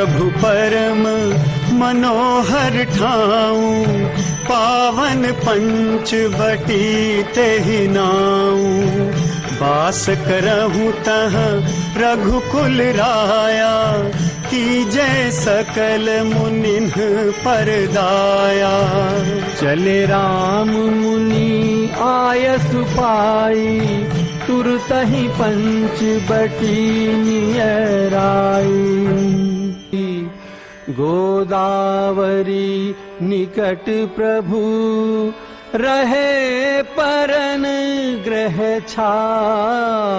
प्रभु परम मनोहर ठाऊं, पावन पंचवटी तेहि नाऊं। वास करहूँ तह रघुकुल राया, कीजय सकल मुनिन पर दाया। चले राम मुनि आयस पाई, तुरतहि पंचवटी नियराई। गोदावरी निकट प्रभु रहे, परन ग्रह छाई।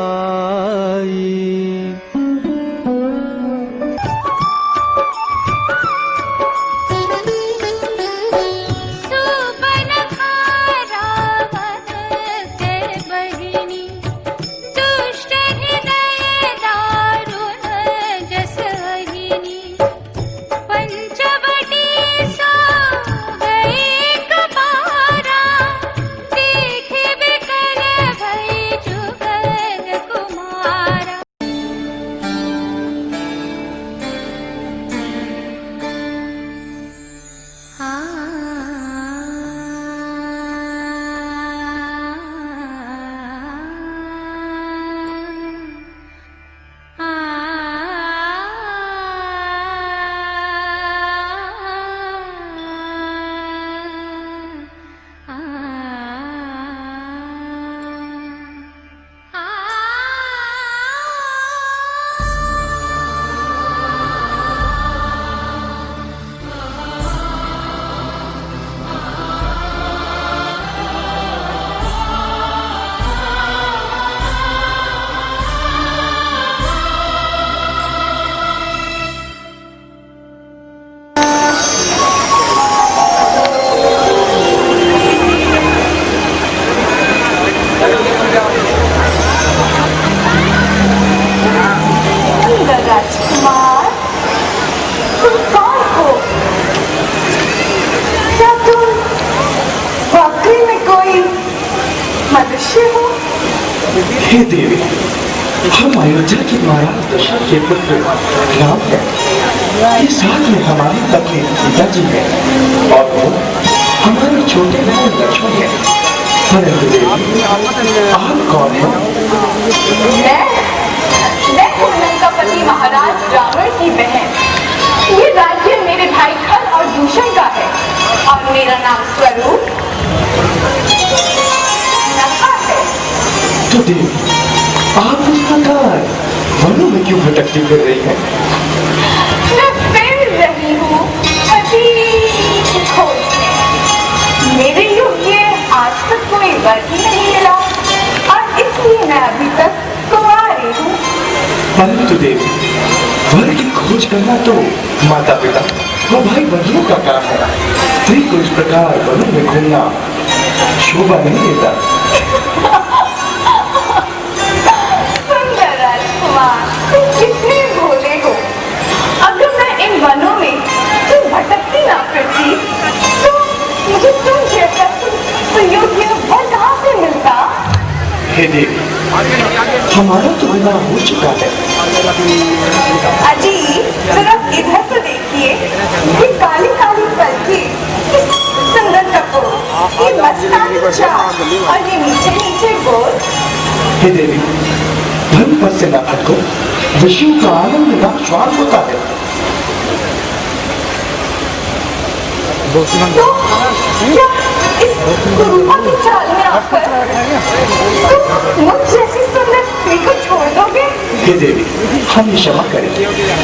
हे देवी, हम अयोध्या के महाराज दशरथ के पुत्र राम हैं। ये साथ में हमारी पत्नी सीता जी है और वो हमारे छोटे भाई लक्ष्मण है। परंतु देवी, आप कौन हैं? मैं कुंदन का पति महाराज रावण की बहन। ये राज्य मेरे भाई खल और दूषण का है और मेरा नाम स्वरूप तो देवी, आप इस प्रकार वनों में क्यों भटकती फिर रही हैं? मैं फिर रही हूँ पति की खोज में। मेरे योग्य आज तक कोई वर ही नहीं मिला और इसलिए मैं अभी तक कुंवारी हूँ। परंतु देवी, वर की खोज करना तो माता पिता और भाई बंधुओं का काम है। स्त्री को इस प्रकार वनों में घूमना शोभा नहीं देता। कितने भोले हो। अगर मैं इन वनों में तुम भटकती ना फिरती तो मुझे तुम जैसा योग्य वर कहाँ से मिलता? हे देवी, हमारा तो विवाह हो चुका है। अजी जरा इधर तो देखिए, ये काली काली पलकी, सुंदर कपूर, ये मस्तानी चाल और ये नीचे नीचे गोल। हे देवी, धन पद से न भटको, विष्णु का आनंद का श्वास होता है। तो क्या इस कुरूपा की चाल में आकर तुम मुझ जैसी सुंदर स्त्री को छोड़ दोगे? हे देवी, हम क्षमा करें,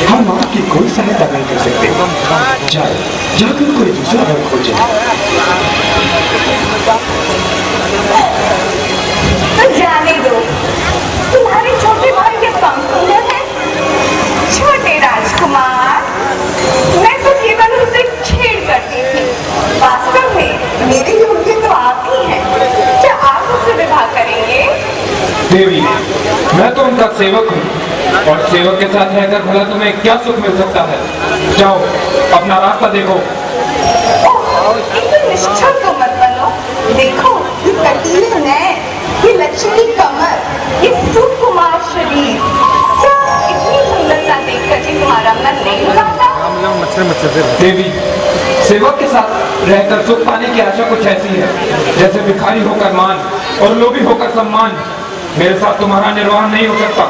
हम आपकी कोई सहायता नहीं कर सकते। जाकर कोई दूसरा घर खोजें। तो जाने दो, तुम्हारे छोटे भाई के पंख सुंदर हैं। छोटे राजकुमार, मैं तो केवल उसे छेड़ करती थी। वास्तव में मेरे योग्य तो आप ही हैं। क्या आप उससे विवाह करेंगे? देवी, मैं तो उनका सेवक हूँ और सेवक के साथ रहकर भला तुम्हें क्या सुख मिल सकता है? जाओ, अपना रास्ता देखो। इतने निष्ठुर तो मत बनो। देखो, ये कटीले नैन, ये लचीली कमर, ये सुकुमार शरीर, क्या इतनी सुंदरता देखकर तुम्हारा मन नहीं उदासा? साथ रहकर सुख पाने की आशा कुछ ऐसी है जैसे भिखारी होकर मान और लोभी होकर सम्मान। मेरे साथ तुम्हारा निर्वाह नहीं हो सकता।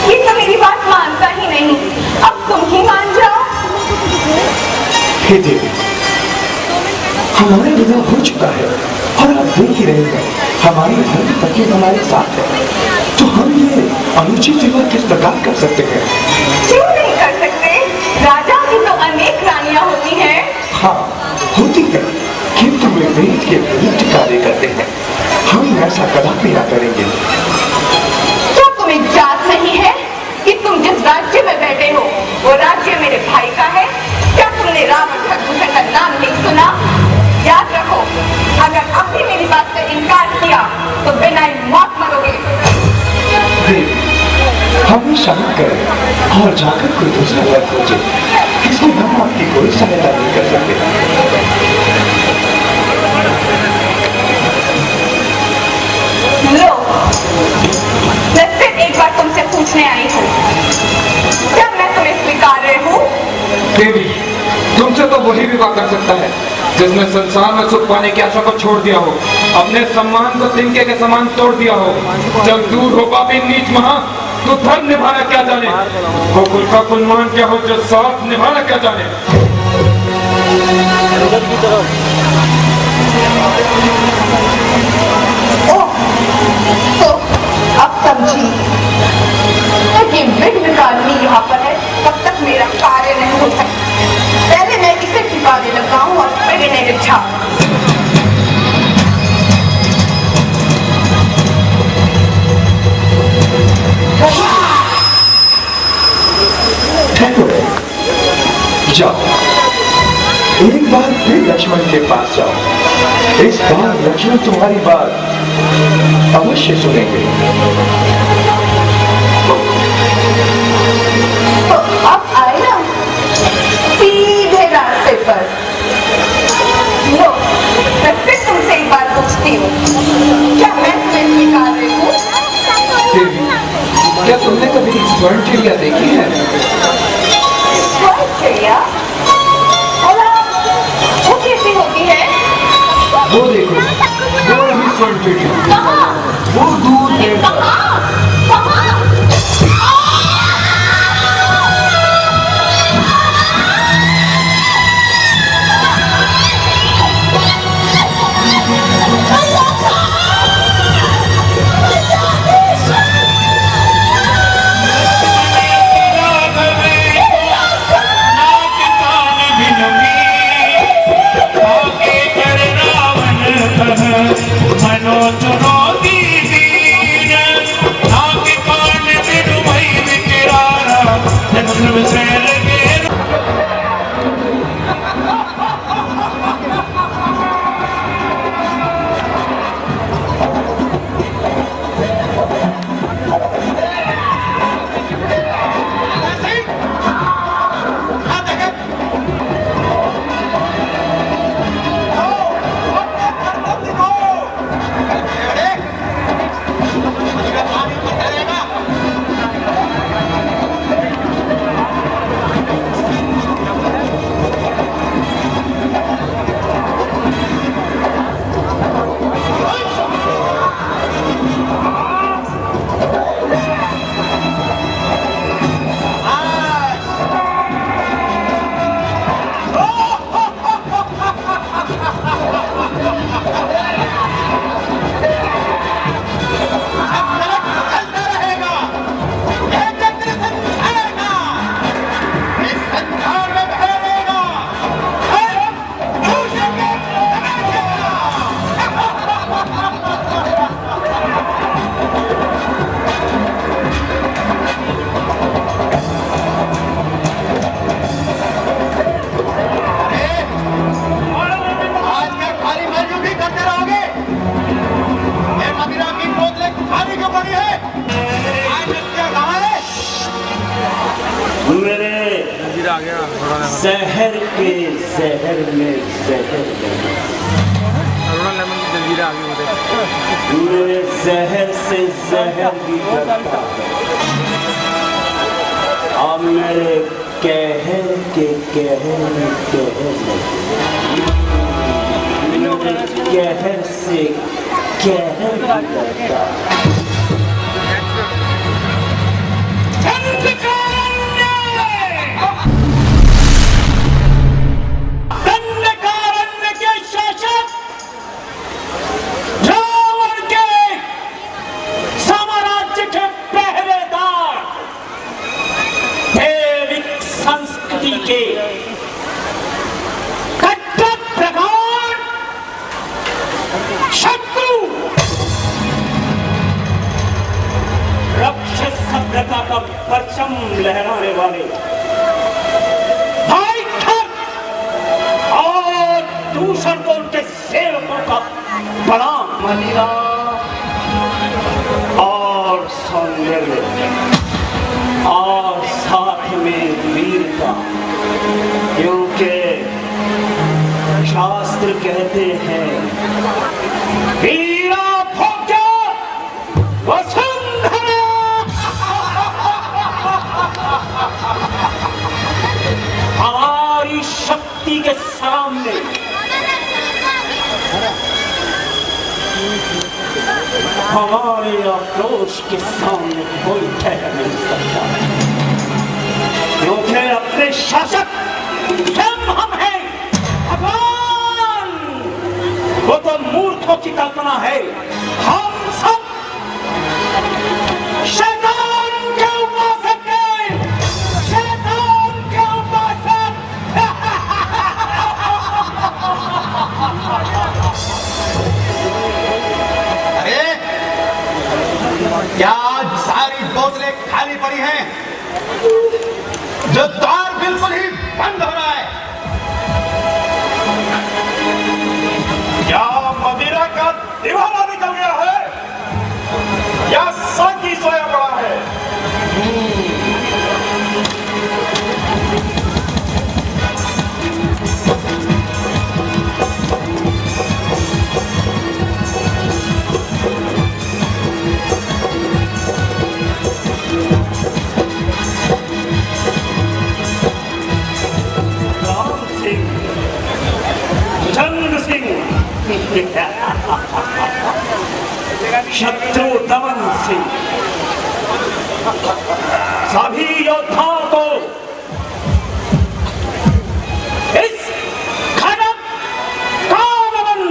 ये तो मेरी बात मानता ही नहीं, अब तुम ही मान जाओ। हे देवी, हमारा विवाह हो चुका है और आप देख ही रहे हैं हमारी धर्म पत्नी हमारे साथ है, तो हम ये अनुचित विवाह किस प्रकार कर सकते हैं? क्यों नहीं कर सकते? राजा की तो अनेक रानियां होती हैं। हाँ, होती है, किंतु वे वेद के विरुद्ध कार्य करते हैं। हम ऐसा कदापि ना करेंगे। क्या तुम्हें जात नहीं है कि तुम जिस राज्य में बैठे हो वो राज्य मेरे भाई का है? क्या तुमने रावण खरदूषण का नाम नहीं सुना? याद रखो, अगर अब भी मेरी बात से इनकार किया तो बिना ही मौत मरोगे। देवी, हम क्षमा करें और जाकर कोई दूसरा वर खोजे। इसमें हम आपकी कोई सहायता नहीं कर सकते। लो, मैं फिर एक बार तुमसे पूछने आई हूँ, क्या मैं तुम्हें स्वीकार्य हूँ? देवी, तुमसे तो वही विवाह कर सकता है जिसने संसार में सुख पाने की आशा को छोड़ दिया हो, अपने सम्मान को तिनके के समान तोड़ दिया हो। जब दूर हो पापी नीच महा, तो धर्म निभाना क्या जाने, वो कुल का कुलमान क्या हो जो साथ निभाना क्या जाने। तो अब समझी, तब ये विघ्न कारिणी यहाँ पर है, तब तक मेरा कार्य नहीं हो सकता। पहले मैं इसे ठिकाने लगाऊं और फिर इन्हें रिझाऊं। जाओ, एक बार फिर लक्ष्मण के पास जाओ। इस बार लक्ष्मण तुम्हारी बात अवश्य सुनेंगे। तो अब आए ना सीधे रास्ते पर। लो, मैं फिर तुमसे एक बात पूछती हूँ, क्या मैं तुम्हें स्वीकार्य हूँ? देवी, क्या तुमने कभी स्वर्ण चिड़िया देखी है? स्वर्ण चिड़िया? वो कैसी होती है? वो देखो, वो रही स्वर्ण चिड़िया, कहाँ? वो दूर है। कहाँ? कहाँ? शहर के शहर में शहर मेरे शहर से शहर भी करता है। अब मेरे कहर के कहर में कहर लगे, कहर से कहर लगता। दंडकारण्य के शासक रावण के साम्राज्य के पहरेदार, दैविक संस्कृति के कट्टर प्रगाढ़ शत्रु, राक्षस सभ्यता का परचम लहराने वाले भाई ठग और दूसर को उनके सेवकों का बड़ा मदिरा और सौंदर्य और साथ में वीरता, क्योंकि शास्त्र कहते हैं वीरा भोग्य वसुंधरा। हमारी शक्ति के सामने हमारे आक्रोश के सामने कोई ठहर नहीं सकता, क्योंकि अपने शासक स्वयं हम हैं। भगवान वो तो मूर्खों की कल्पना है, हम सब शैतान के उपासक हैं, शैतान के उपासक। अरे क्या आज सारी बोतलें खाली पड़ी हैं? जो द्वार बिल्कुल ही बंद हो रहा है। क्या मदिरा का दीवाना निकल गया है या साकी सोया पड़ा है? राम सिंह, चंद्र सिंह, शत्रु दमन सिंह, सभी योद्धाओं को इस खड़क कामन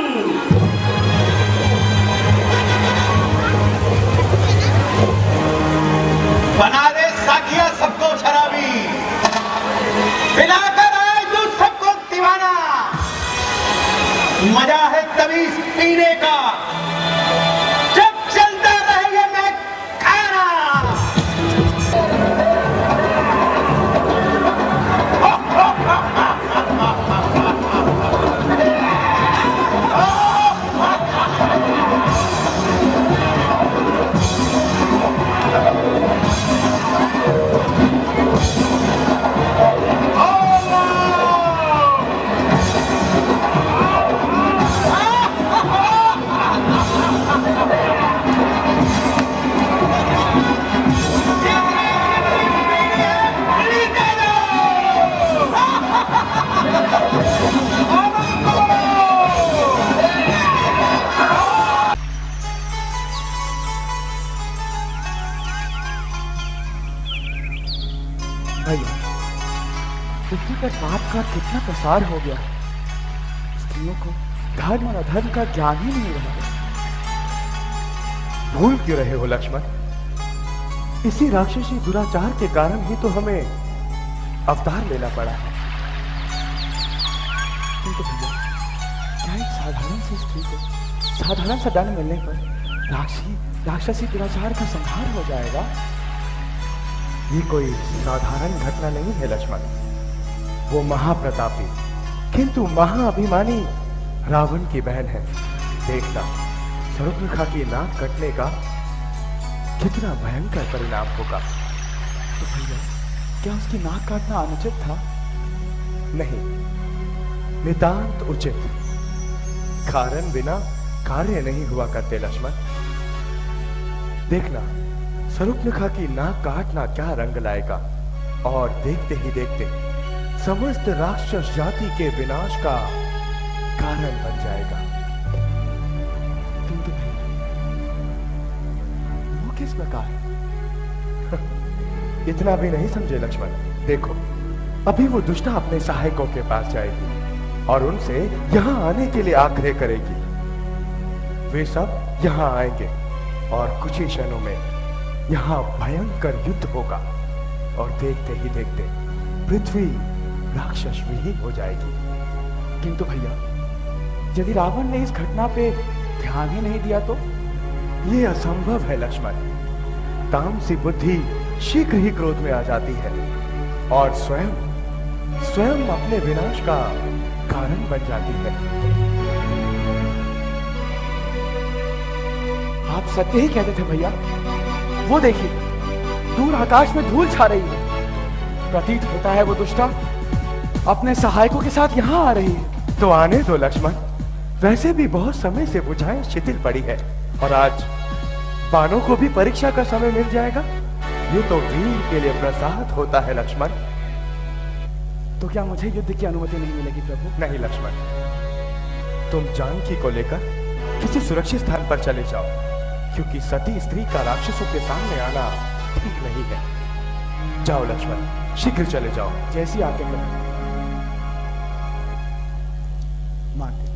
बना दे साकिया सबको शराबी, पिलाकर आए तू सबको दीवाना। मजा है तभी पीने का जब चलता रहे ये मैं खाना। पृथ्वी पर पाप का कितना प्रसार हो गया। स्त्रियों को धर्म और अधर्म का ज्ञान ही नहीं रहा। भूल क्यों रहे हो लक्ष्मण? इसी राक्षसी दुराचार के कारण ही तो हमें अवतार लेना पड़ा है। किंतु भैया, क्या एक साधारण सी स्त्री को साधारण सा दंड मिलने पर राक्षसी दुराचार का संहार हो जाएगा? ये कोई साधारण घटना नहीं है लक्ष्मण। वो महाप्रतापी किंतु महाअभिमानी रावण की बहन है। देखना, शत्रुघ्न की नाक कटने का कितना भयंकर परिणाम होगा। तो भैया, क्या उसकी नाक काटना अनुचित था? नहीं, नितांत उचित। कारण बिना कार्य नहीं हुआ करते लक्ष्मण। देखना, शत्रुघ्न की नाक काटना क्या रंग लाएगा। और देखते ही देखते समस्त राक्षस जाति के विनाश का कारण बन जाएगा। किंतु वो किस प्रकार? इतना भी नहीं समझे लक्ष्मण। देखो, अभी वो दुष्टा अपने सहायकों के पास जाएगी और उनसे यहां आने के लिए आग्रह करेगी। वे सब यहां आएंगे और कुछ ही क्षणों में यहां भयंकर युद्ध होगा और देखते ही देखते पृथ्वी राक्षस विहीन हो जाएगी। किंतु भैया, यदि रावण ने इस घटना पे ध्यान ही नहीं दिया तो? ये असंभव है लक्ष्मण। तामसी बुद्धि शीघ्र ही क्रोध में आ जाती है और स्वयं अपने विनाश का कारण बन जाती है। आप सत्य ही कहते थे भैया। वो देखिए, दूर आकाश में धूल छा रही है। प्रतीत होता है वो दुष्टा अपने सहायकों के साथ यहाँ आ रही है। तो आने दो लक्ष्मण, वैसे भी बहुत समय से बुझाएं शिथिल पड़ी है और आज बाणों को भी परीक्षा का समय मिल जाएगा। ये तो वीर के लिए प्रसाद होता है लक्ष्मण। तो क्या मुझे युद्ध की अनुमति नहीं मिलेगी प्रभु? नहीं लक्ष्मण, तुम जानकी को लेकर किसी सुरक्षित स्थान पर चले जाओ, क्योंकि सती स्त्री का राक्षसों के सामने आना ठीक नहीं है। जाओ लक्ष्मण, शीघ्र चले जाओ। जैसी आज्ञा प्रभु। माते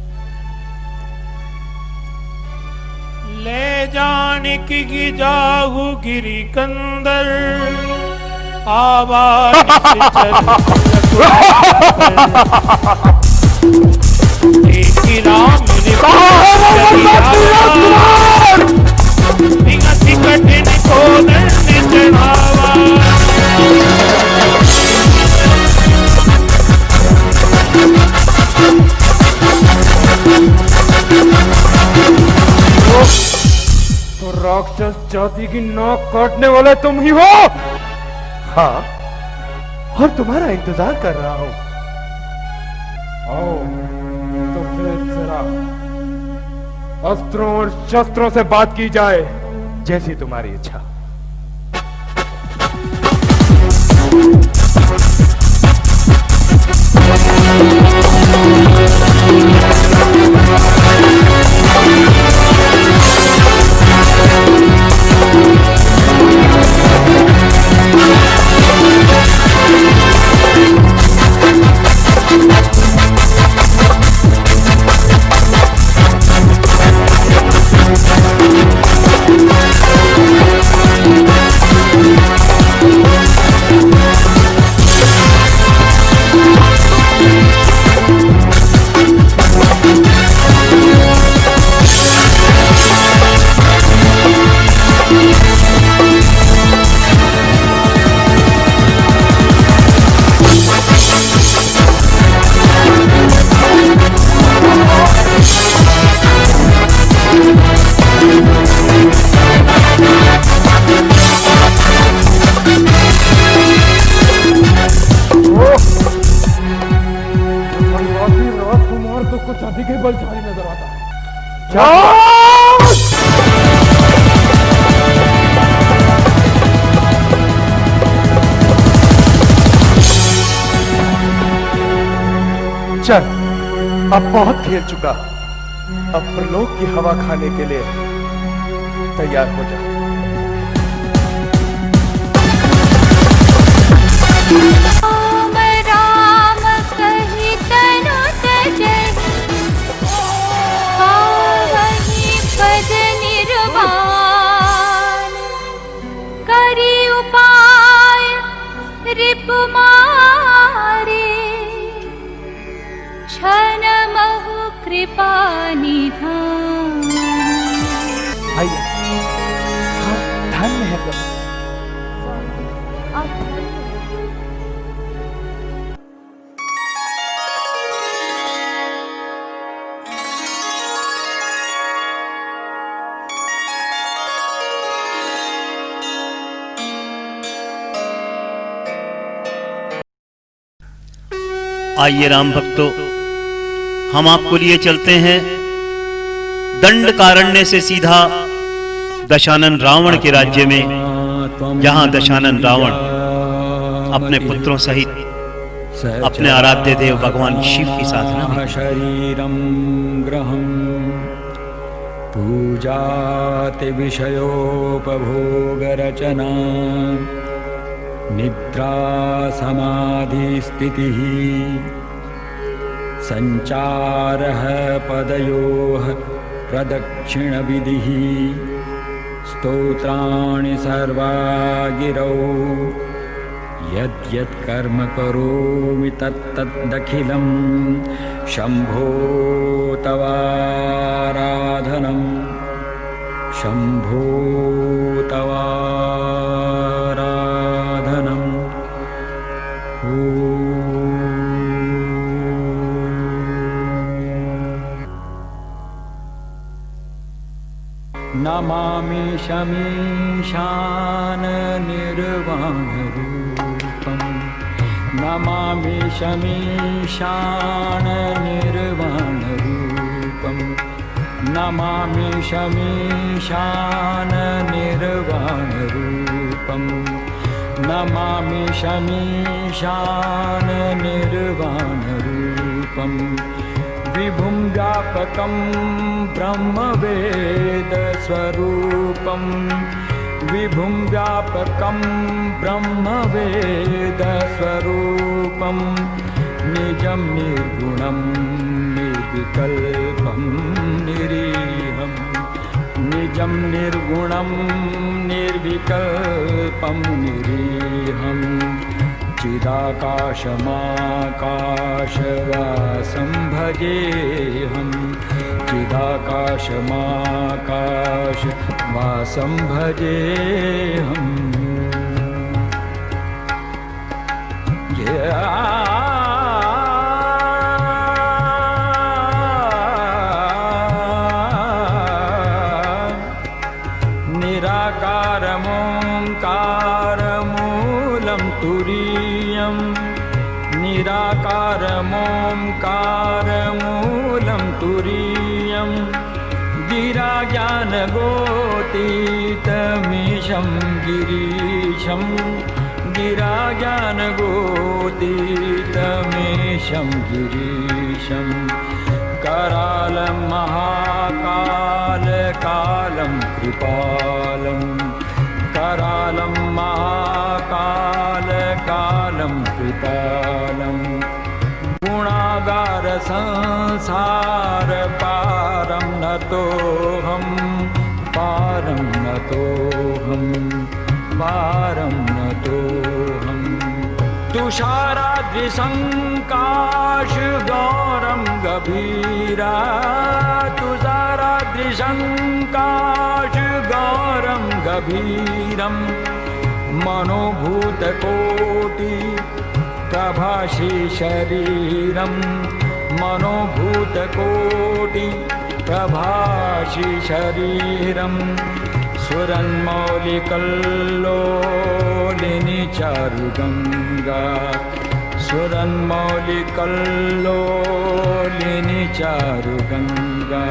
ले जानकी की जाहू गिरी कंदर, आवाज से चल राम कठिन को दंड चढ़ावा। तो राक्षस जाति की नाक काटने वाले तुम ही हो? हाँ, और तुम्हारा इंतजार कर रहा हूं। आओ तो फिर जरा अस्त्रों और शस्त्रों से बात की जाए। जैसी तुम्हारी इच्छा। चल, अब बहुत खेल चुका, अब प्रलोक की हवा खाने के लिए तैयार हो जा। राम राम कही तनु तजहि, आवहि पद निर्वाण, करी उपाय रिपु मारे, क्षण महु कृपा निधान। भैया, धन्य है प्रभु। आइए राम भक्तों, हम आपको लिए चलते हैं दंडकारण्य से सीधा दशानन रावण के राज्य में, जहां दशानन रावण अपने पुत्रों सहित अपने आराध्य देव भगवान शिव की साधना में। शरीरम ग्रहम पूजाति विषयोपभोग रचना निद्रा समाधि स्थिति संचारः पदयोः प्रदक्षिण विधि स्तोत्राणि सर्वा गिरौ यद्यत् कर्म करोमि तत्तदखिलं शम्भो तवाराधनं शम्भो तवाराधनं नमामि शमीशान निर्वाणरूपम् नमामि शमीशान निर्वाणरूपम् नमामि शमीशान निर्वाणरूपम् नमामि शमीशान निर्वाणरूपम् विभुं व्यापकं ब्रह्मवेदस्वरूपं विभुं व्यापकं ब्रह्मवेदस्वरूपं निजं निर्गुणं निर्विकल्पं निरीहं निजं निर्गुणं निर्विकल्पं निरीहं चिदाकाशमाकाशवासं भजेऽहं चिदाकाशमाकाशवासं भजेऽहं निराकारमोङ्कारमूलं तुरीयं निराकारमोङ्कारमूलं तुरीयं गिराज्ञानगोतीतमीशं गिरीशं गिराज्ञानगोतीतमीशं गिरीशं करालं महाकालकालं कृपालं करालं महाकालकालं कृपालं गुणागार संसार पारं नतोऽहं पारं नतोऽहं पारं नतोऽहं तुषाराद्रिसङ्काशगौरं गभीरा तुषाराद्रिसङ्काशगौरं गभीरं मनोभूतकोटि प्रभाषि शरीरं मनोभूतकोटि प्रभाषि शरीरं सुरन्मौलिकल्लोलिनि चारुगङ्गा सुरन्मौलिकल्लोलिनि चारुगङ्गा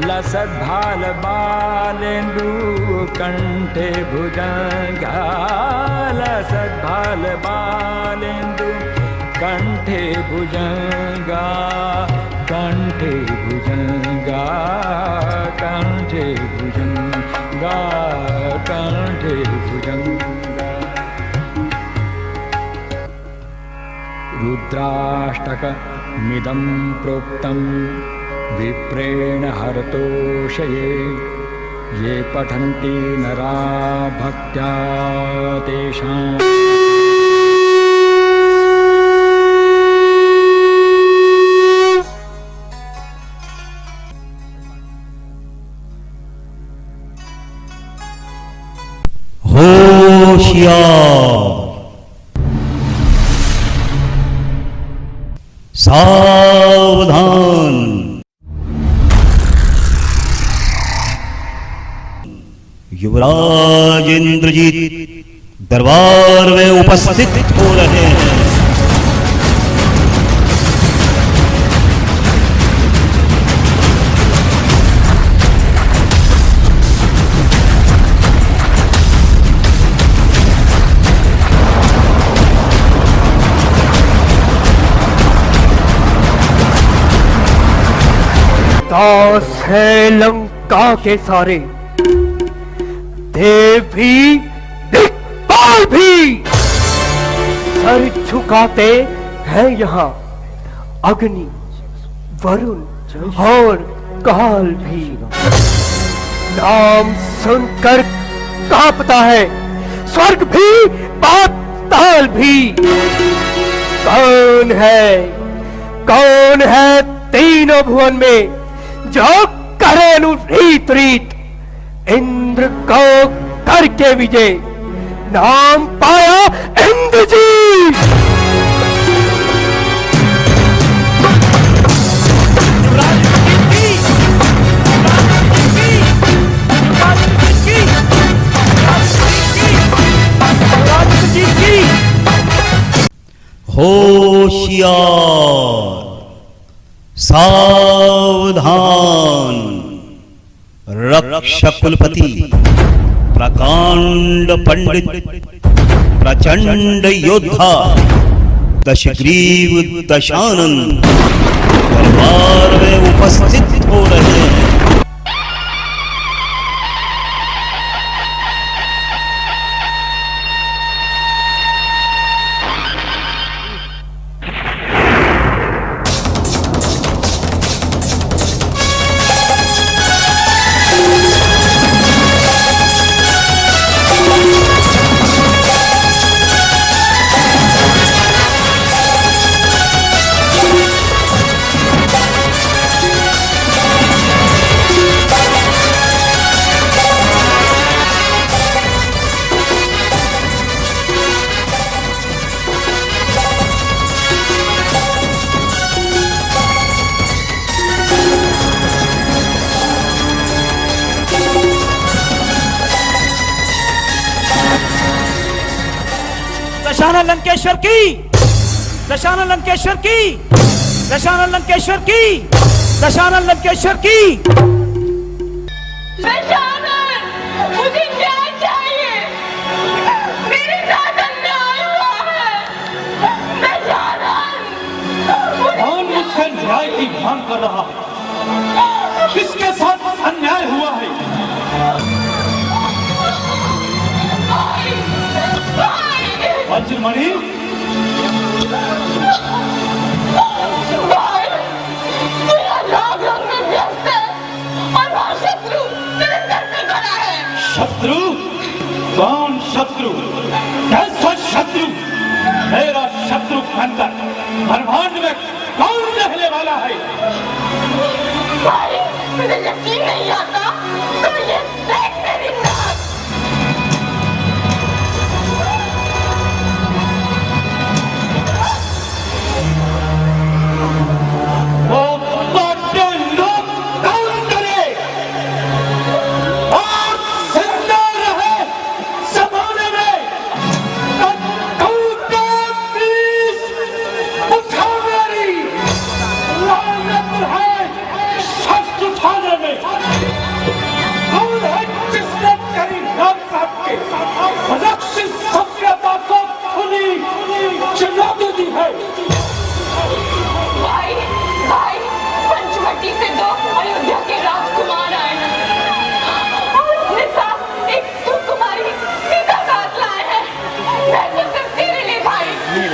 लसद्भालबालेन्दुकण्ठे भुजङ्गा लसद्भालबालेन्दुकण्ठे भुजङ्गा कण्ठे भुजङ्गा कण्ठे भुजङ्गा कण्ठे भुजङ्गा रुद्राष्टकमिदं प्रोक्तं विप्रेण हरतोषये ये पठन्ति नरा भक्त्या तेषाम् होशियार सावधान युवराज इंद्रजीत दरबार में उपस्थित हो रहे हैं। दास है लंका के सारे, देव भी दिक्पाल भी सर झुकाते हैं यहाँ, अग्नि वरुण और काल भी। नाम सुनकर कांपता है स्वर्ग भी पाताल भी। कौन है तीनों भुवन में जो करे रीत रीत, इंद्र को करके विजय नाम पाया इंद्रजीत। होशियार सावधान, रक्ष कुलपति प्रकांड पंडित प्रचंड योद्धा, दशग्रीव दशानन दरबार में उपस्थित हो रहे हैं। दशानन लंकेश्वर की, दशानन लंकेश्वर की, दशानन लंकेश्वर की, दशानन लंकेश्वर की। दशानन, मुझे न्याय चाहिए, मेरे साथ अन्याय हुआ है। दशानन, कौन मुझसे न्याय की मांग कर रहा है? किसके साथ अन्याय हुआ है? वज्रमणि, शत्रु? कौन शत्रु? कैसा शत्रु? मेरा शत्रु बनकर ब्रह्मांड में कौन रहने वाला है? भाई, मुझे यकीन नहीं आता, तो ये देख मेरी नाक। वो बातें लोग कौन करे और जिंदा रहे जमाने में प्लीज उठा मेरी लानत है शस्त्र उठाने में। कौन है जिसने तेरी नाम साहब के रक्षित सभ्यता को खुली चुनौती दी है? भाई, पंचवटी से 2 अयोध्या के राजकुमार आए हैं और अपने साथ एक सुकुमारी सीता साथ लाए हैं। मैं तो सिर्फ तेरे लिए भाई,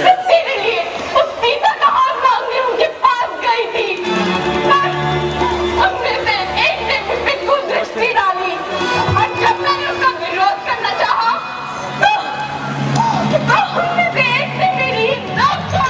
सिर्फ तेरे लिए उस सीता का हाथ मांगने उनके पास गई थी। हमने से एक ने भी बिल्कुल दृष्टि डाली और जब मैंने उसका विरोध करना चाहा तो हमने से एक ने मेरी रक्षा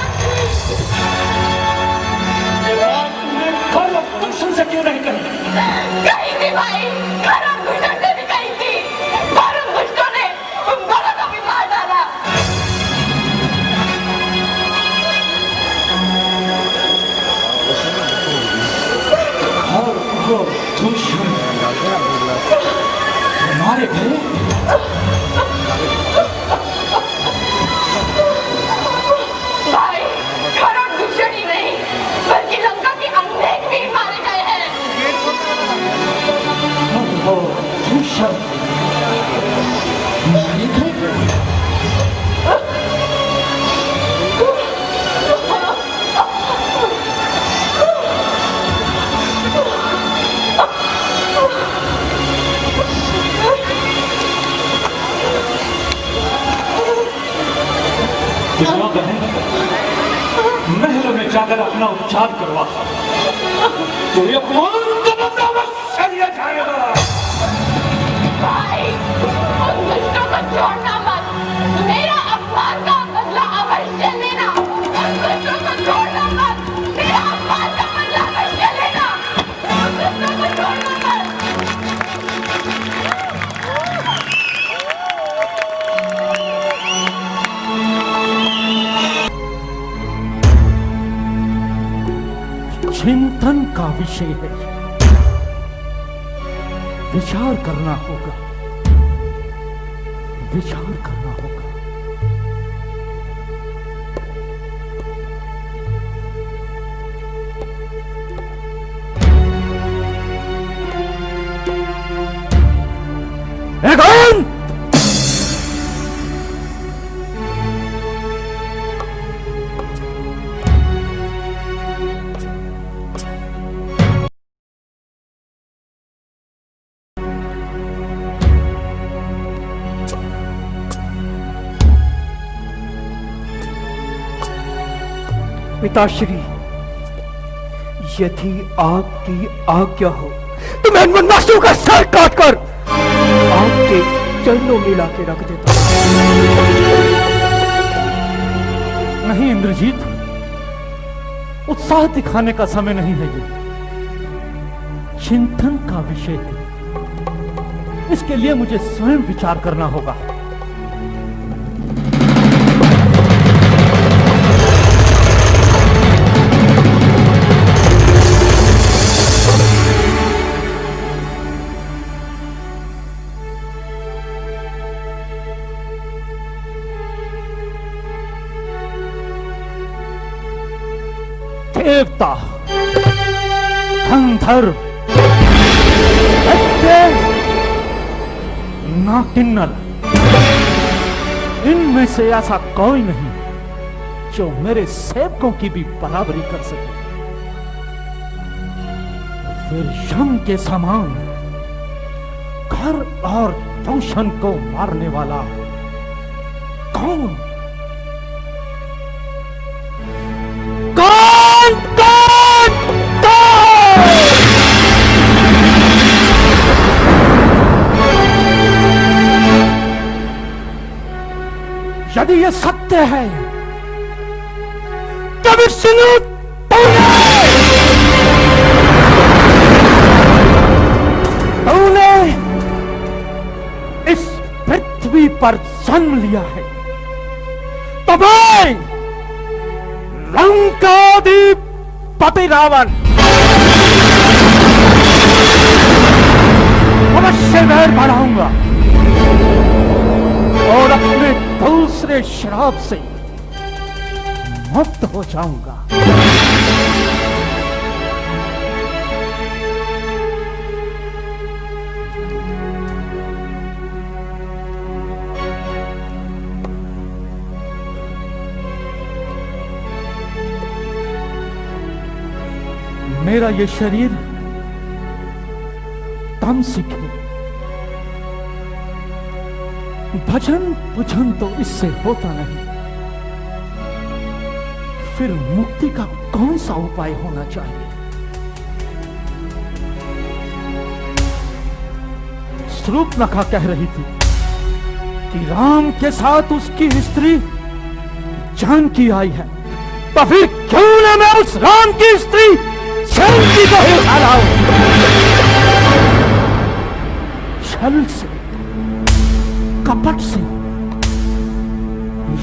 जाकर अपना उपचार करवा। तो ये अपमान का बदला अवश्य लिया जाएगा। भाई, उन दुष्टों को छोड़ना मत। मेरा अपमान का बदला अवश्य लेना। उन दुष्टों को छोड़ना मत। मेरा अपमान का बदला अवश्य लेना। उन दुष्टों को छोड़ना मत। चिंतन का विषय है, विचार करना होगा, विचार करना होगा। कौन? पिताश्री, यदि आपकी आज्ञा हो तो मैं उन्मन्नासुर का सर काटकर आपके चरणों में ला के रख देता हूं। नहीं इंद्रजीत, उत्साह दिखाने का समय नहीं है ये, चिंतन का विषय है। इसके लिए मुझे स्वयं विचार करना होगा। देवता, गंधर्व, ना किन्नर, इनमें से ऐसा कोई नहीं जो मेरे सेवकों की भी बराबरी कर सके। फिर यम के समान घर और दूषण को मारने वाला कौन? कौन कौन कौन? यदि ये सत्य है तो विष्णु तूने इस पृथ्वी पर जन्म लिया है, तो मैं लंकाधिपति रावण अवश्य वैर बढ़ाऊंगा और अपने दूसरे श्राप से मुक्त हो जाऊंगा। मेरा ये शरीर तामसिक है, भजन पूजन तो इससे होता नहीं। फिर मुक्ति का कौन सा उपाय होना चाहिए? शूर्पणखा कह रही थी कि राम के साथ उसकी स्त्री जानकी आई है, तो फिर क्यों ना मैं उस राम की स्त्री जानकी को ही उठा रहा हूं। छल से, कपट से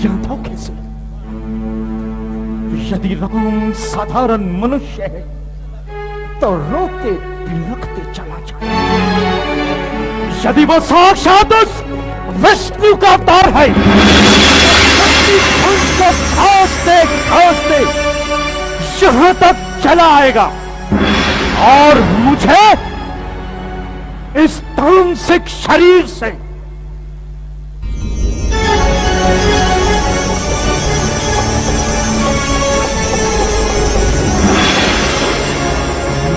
या धोखे से। यदि राम साधारण मनुष्य है तो रोते बिलखते चला जाए। यदि वो साक्षात उस विष्णु का अवतार है, उनको खोजते खोजते यहां तक चला आएगा और मुझे इस तामसिक शरीर से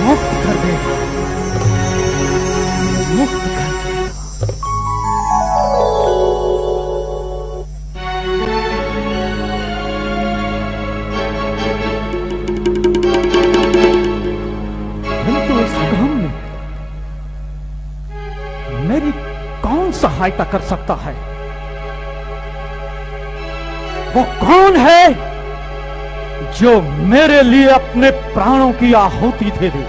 मुक्त कर देगा, मुक्त कर देगा। सहायता कर सकता है। वो कौन है जो मेरे लिए अपने प्राणों की आहुति दे दे?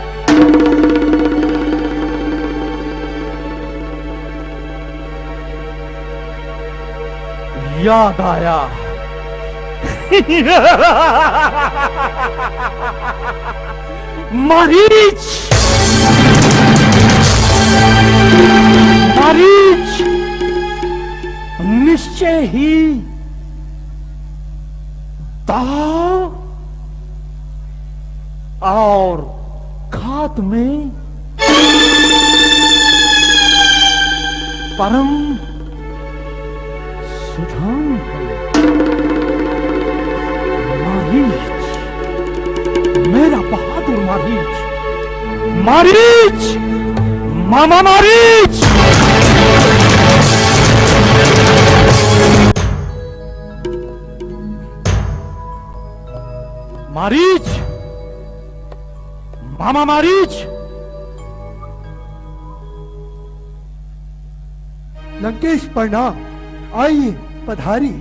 याद आया। मारीच, मारीच निश्चय ही दाव और घात में परम सुजान है। मारीच, मेरा बहादुर मारीच, मारीच, मामा मारीच। मारीच, मामा मारीच। लंकेश प्रणाम, आइए पधारिए।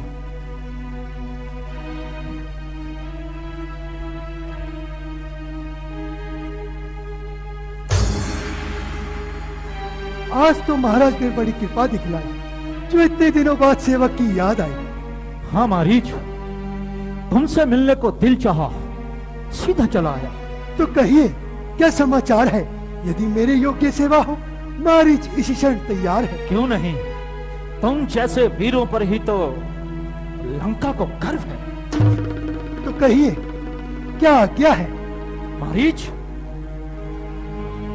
आज तो महाराज ने बड़ी कृपा दिखलाई, जो इतने दिनों बाद सेवक की याद आई। हाँ मारीच, तुमसे मिलने को दिल चाहा, सीधा चला आया। तो कहिए क्या समाचार है? यदि मेरे योग्य सेवा हो, मारीच इसी क्षण तैयार है। क्यों नहीं, तुम जैसे वीरों पर ही तो लंका को गर्व है। तो कहिए क्या आज्ञा है? मारीच,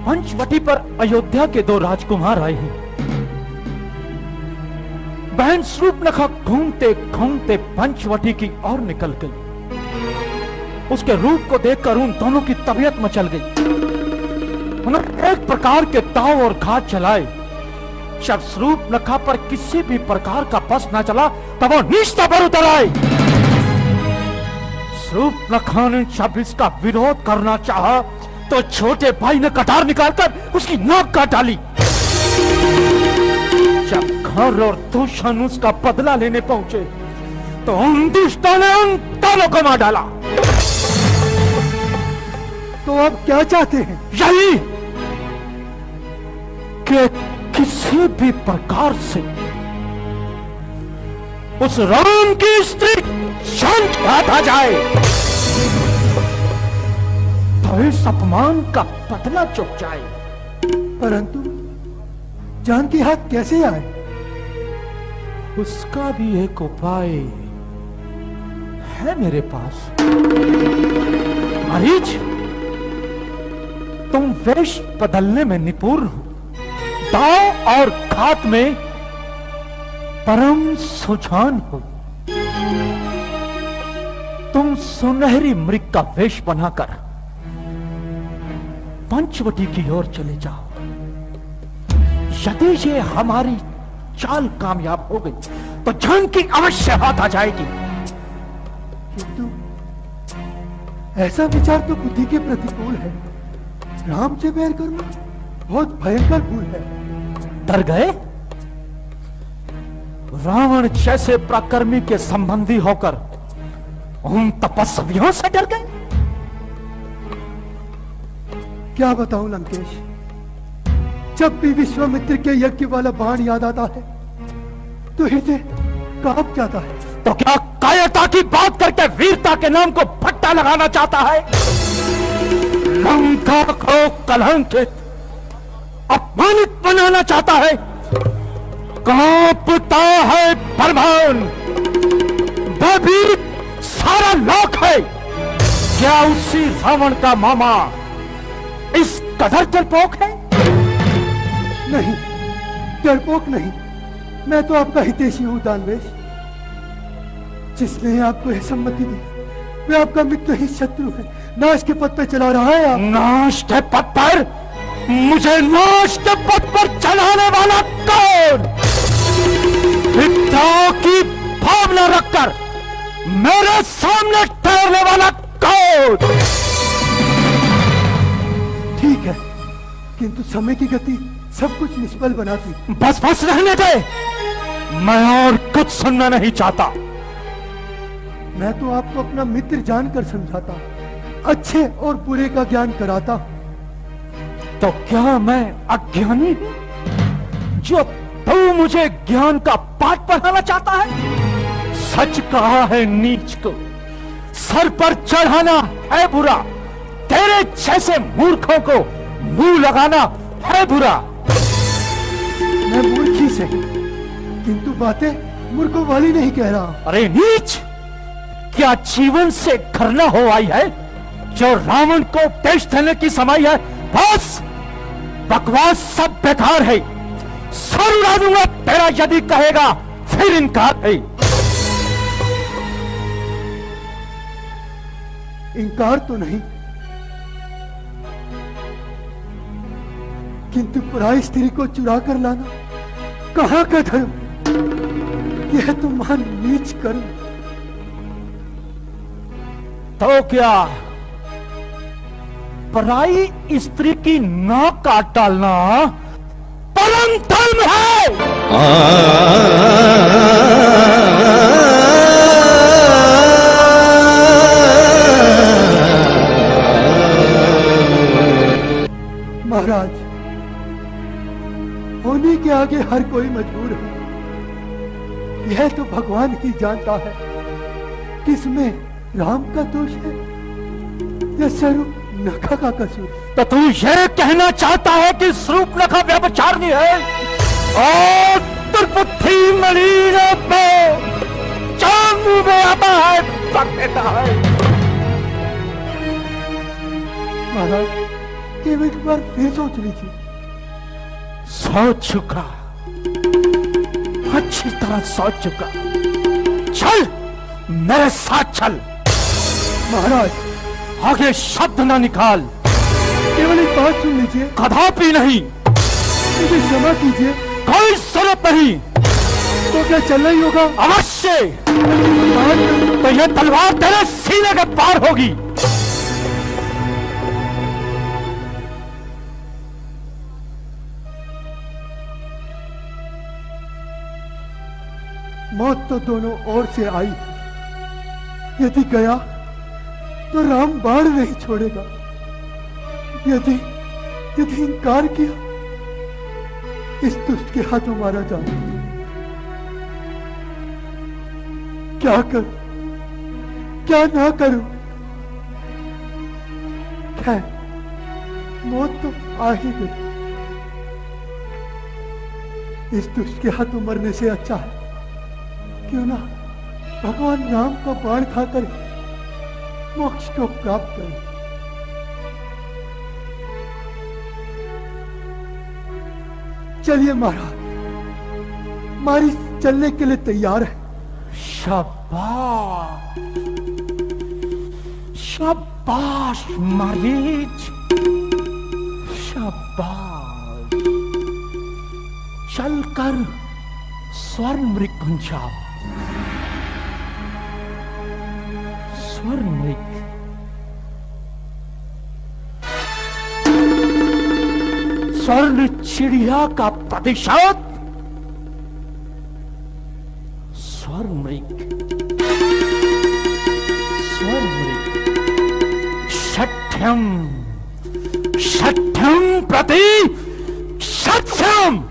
पंचवटी पर अयोध्या के 2 राजकुमार आए हैं। बहन शूर्पणखा घूमते घूमते पंचवटी की ओर निकल गई। उसके रूप को देखकर उन दोनों की तबीयत मचल गई। उन्होंने एक प्रकार के दाव और घात चलाए। जब शूर्पणखा पर किसी भी प्रकार का बस न चला तब वो निष्ठा पर उतर आए। शूर्पणखा ने जब इसका विरोध करना चाहा तो छोटे भाई ने कटार निकालकर उसकी नाक काट डाली। जब घर और दूषण उसका बदला लेने पहुंचे तो उन दुष्टों ने उन दोनों को मार डाला। तो आप क्या चाहते हैं? यही कि किसी भी प्रकार से उस राम की स्त्री शांत आ जाए तो इस अपमान का बदला चुक जाए। परंतु जानकी हाथ कैसे आए? उसका भी एक उपाय है मेरे पास। मारीच, तुम वेश बदलने में निपुण हो, दाव और घात में परम सुजान हो। तुम सुनहरी मृग का वेश बनाकर पंचवटी की ओर चले जाओ। यदि ये हमारी चाल कामयाब हो गई तो जानकी अवश्य हाथ आ जाएगी। किंतु ऐसा विचार तो बुद्धि के प्रतिकूल है। राम से बैर करना बहुत भयंकर भूल है। डर गए? रावण जैसे प्रकर्मी के संबंधी होकर उन तपस्वियों से डर गए? क्या बताऊं लंकेश, जब भी विश्वामित्र के यज्ञ वाला बाण याद आता है तो हृदय कांप जाता है। तो क्या कायरता की बात करके वीरता के नाम को भट्टा लगाना चाहता है? लंका को कलंकित अपमानित बनाना चाहता है? कांपता है परमान, भयभीत सारा लोक है। क्या उसी रावण का मामा इस कदर डरपोक है? नहीं, डरपोक नहीं, मैं तो आपका हितैषी हूं दानवेश। जिसने आपको यह सम्मति दी वे आपका मित्र ही शत्रु है, नाश के पथ पर चला रहा है आप। नाश के पथ पर? मुझे नाश के पथ पर चलाने वाला कौन? विद्या की भावना रखकर मेरे सामने ठहरने वाला कौन? ठीक है, किंतु समय की गति सब कुछ निष्फल बनाती। बस बस रहने दे। मैं और कुछ सुनना नहीं चाहता। मैं तो आपको अपना मित्र जानकर समझाता, अच्छे और बुरे का ज्ञान कराता। तो क्या मैं अज्ञानी हूं जो तू मुझे ज्ञान का पाठ पढ़ाना चाहता है? सच कहा है नीच को, सर पर चढ़ाना है बुरा, तेरे जैसे मूर्खों को मुंह लगाना है बुरा। मैं मूर्खी से, किंतु बातें मूर्खों वाली नहीं कह रहा। अरे नीच, क्या जीवन से घृणा हो आई है जो रावण को उपदेश देने की समय है? बस बकवास सब बेकार है, सर उड़ा दूंगा तेरा यदि कहेगा फिर इनकार है। इनकार तो नहीं, किंतु पराई स्त्री को चुरा कर लाना कहां का धर्म? यह तो महान नीच कर्म। तो क्या पराई स्त्री की नाक काट डालना परम धर्म है? महाराज, होने के आगे हर कोई मजबूर है। यह तो भगवान ही जानता है किसमें राम का दोष है या स्वरूप नखा का कसूर। तो तू यह कहना चाहता है कि स्वरूप नखा व्यभिचारिणी है और दुर्बुद्धि मलिन में चांद मुंह में आता है, पक देता है। महाराज, केवल एक बार फिर सोच लीजिए। सोच चुका, अच्छी तरह सोच चुका। चल मेरे साथ चल। महाराज, आगे शब्द ना निकाल। केवल एक बात सुन लीजिए। कदापि नहीं। मुझे क्षमा कीजिए। कोई जरूरत नहीं। तो क्या चलना ही होगा? अवश्य। तो यह तलवार तेरे सीने के पार होगी। मौत तो दोनों ओर से आई। यदि गया तो राम बाण नहीं छोड़ेगा, यदि इनकार किया इस दुष्ट के हाथों मारा जाए। क्या करूं, क्या ना करूं? खैर, मौत तो आ ही गई। इस दुष्ट के हाथों मरने से अच्छा है क्यों ना भगवान राम का बाण खाकर मोक्ष को प्राप्त करें। चलिए महाराज, हमारी चलने के लिए तैयार है। शाबाश, शाबाश मरीच, शाबाश। चलकर स्वर्ण मृग गुंजाओ। स्वर्ण मृग, स्वर्ण चिड़िया का प्रतिशत स्वर्ण मृग, स्वर्ण मृग। षठ्यम, षठ्यम प्रति सत्यम।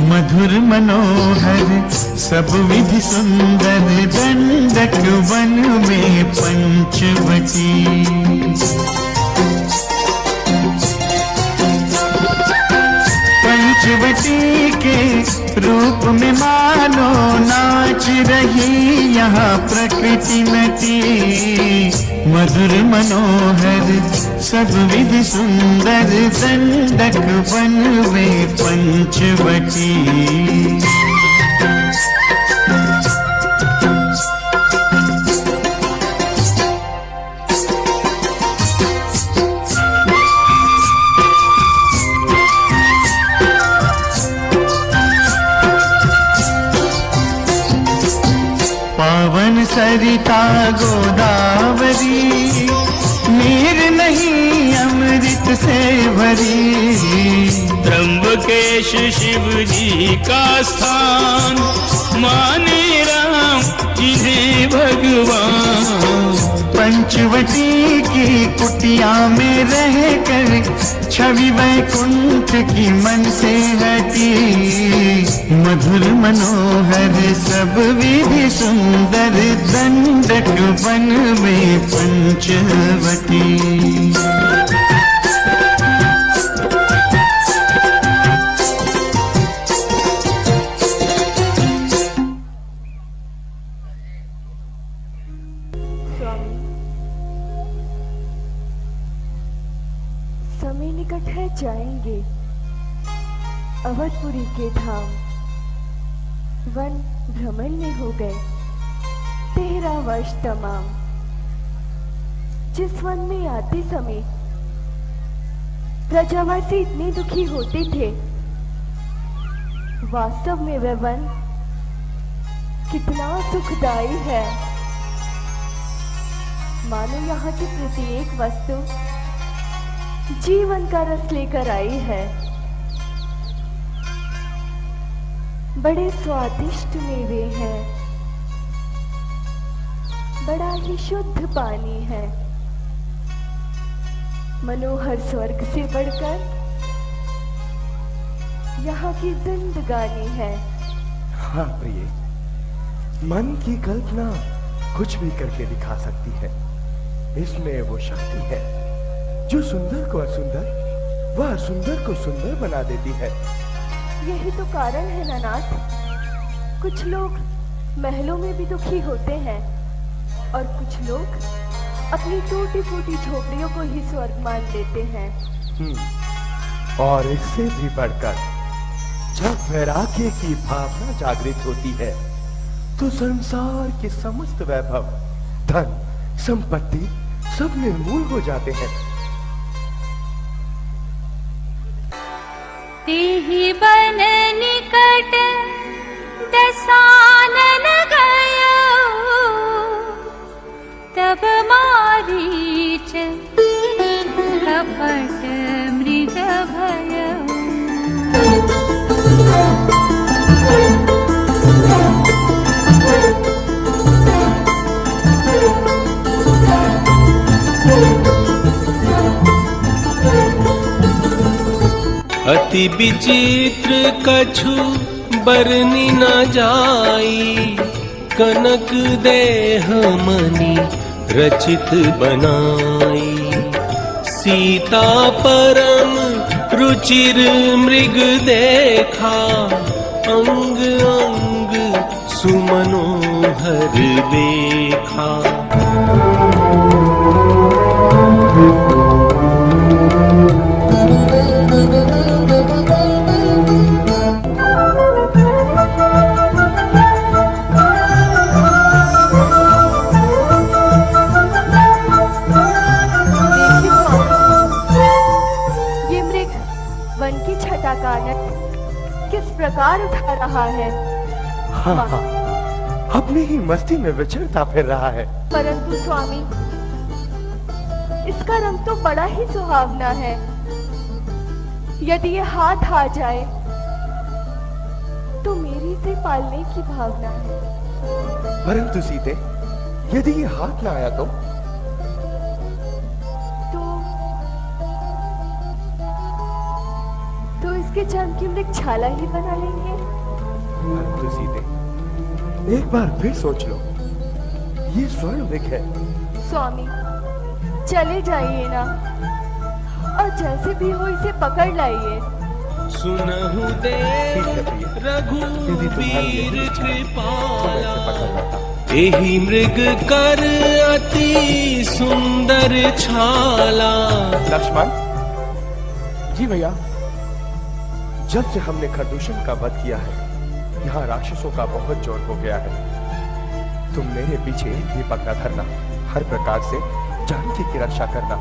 मधुर मनोहर सब विधि सुंदर, दंडक वन में पंचवटी। पंचवटी के रूप में मानो नाच रही यहाँ प्रकृति नटी। मधुर मनोहर सब विधि सुंदर, दंडक वन में पंचवटी। सरिता गोदावरी, नीर नहीं अमृत से भरी। त्र्यंबकेश शिव जी का स्थान, माने राम जिन्हें भगवान। पंचवटी की कुटिया में रहकर छवि वैकुंठ की मन से हटी। मधुर मनोहर सब विधि सुंदर, दंडक वन में पंचवटी। समय निकट है, जाएंगे अवधपुरी के धाम। वन भ्रमण में हो गए 13 वर्ष तमाम। जिस वन में आते समय प्रजावासी इतने दुखी होते थे, वास्तव में वह वन कितना सुखदायी है। मानो यहाँ की प्रत्येक वस्तु जीवन का रस लेकर आई है। बड़े स्वादिष्ट मेवे हैं, बड़ा ही शुद्ध पानी है। मनोहर स्वर्ग से बढ़कर यहाँ की जिंदगानी है। हाँ प्रिय, मन की कल्पना कुछ भी करके दिखा सकती है। इसमें वो शक्ति है जो सुंदर को असुंदर, वह असुंदर को सुंदर बना देती है। यही तो कारण है नानाथ। कुछ लोग महलों में भी दुखी होते हैं और कुछ लोग अपनी टूटी फूटी झोपड़ियों को ही स्वर्ग मान लेते हैं। और इससे भी बढ़कर जब वैराग्य की भावना जागृत होती है तो संसार के समस्त वैभव, धन, संपत्ति सब निर्मूल हो जाते हैं। तेहि बन निकट दसानन गयो, तब मारीच कपट मृग भयो। अति विचित्र कछु बरनी न जाई, कनक देह मणि रचित बनाई। सीता परम रुचिर मृग देखा, अंग अंग सुमनोहर देखा। किस प्रकार उठा रहा है। हाँ, अपनी ही मस्ती में विचरता फिर रहा है। परंतु स्वामी, इसका रंग तो बड़ा ही सुहावना है। यदि ये हाथ आ जाए तो मेरी इसे पालने की भावना है। परंतु सीते, यदि ये हाथ ना आया तो इसके चर्म की मृगशाला ही बना लेंगे। परंतु सीते, एक बार फिर सोच लो, ये स्वर्ण मृग है। स्वामी, चले जाइए ना, और जैसे भी हो इसे पकड़ लाइए। सुनहु दे रघुवीर कृपाला, एहि मृग कर अति सुंदर छाला। लक्ष्मण जी भैया, जब से हमने खरदूषण का वध किया है, यहाँ राक्षसों का बहुत जोर हो गया है। तुम मेरे पीछे दीपक न धरना, हर प्रकार से जानकी की रक्षा करना।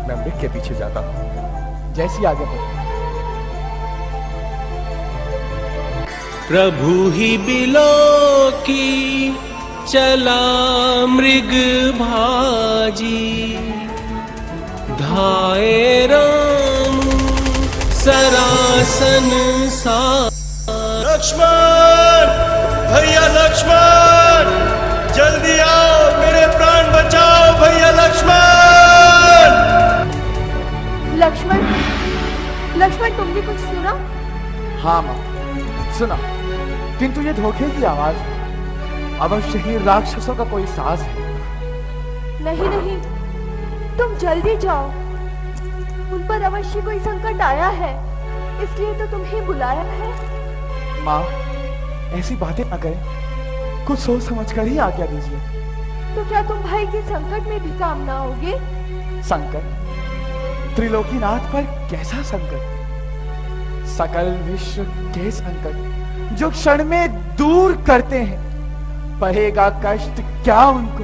मैं मृग के पीछे जाता हूँ। जैसी आगे हो। प्रभु ही बिलो की चला मृग भाजी धाए राम सरासन सा। लक्ष्मण, भैया लक्ष्मण, जल्दी आओ, मेरे प्राण बचाओ भैया लक्ष्मण। लक्ष्मण, लक्ष्मण तुमने कुछ सुना? हाँ माँ, सुना, किंतु ये धोखे की आवाज, अवश्य ही राक्षसों का कोई साज है। नहीं नहीं, तुम जल्दी जाओ, उन पर अवश्य कोई संकट आया है, इसलिए तो तुम्हें बुलाया है। माँ, ऐसी बातें न करें, कुछ सोच समझ कर ही आज्ञा दीजिए। तो क्या तुम भाई के संकट में भी काम ना होगे? संकट? त्रिलोकीनाथ पर कैसा संकट? सकल विश्व के संकट जो क्षण में दूर करते हैं। पड़ेगा कष्ट क्या उनको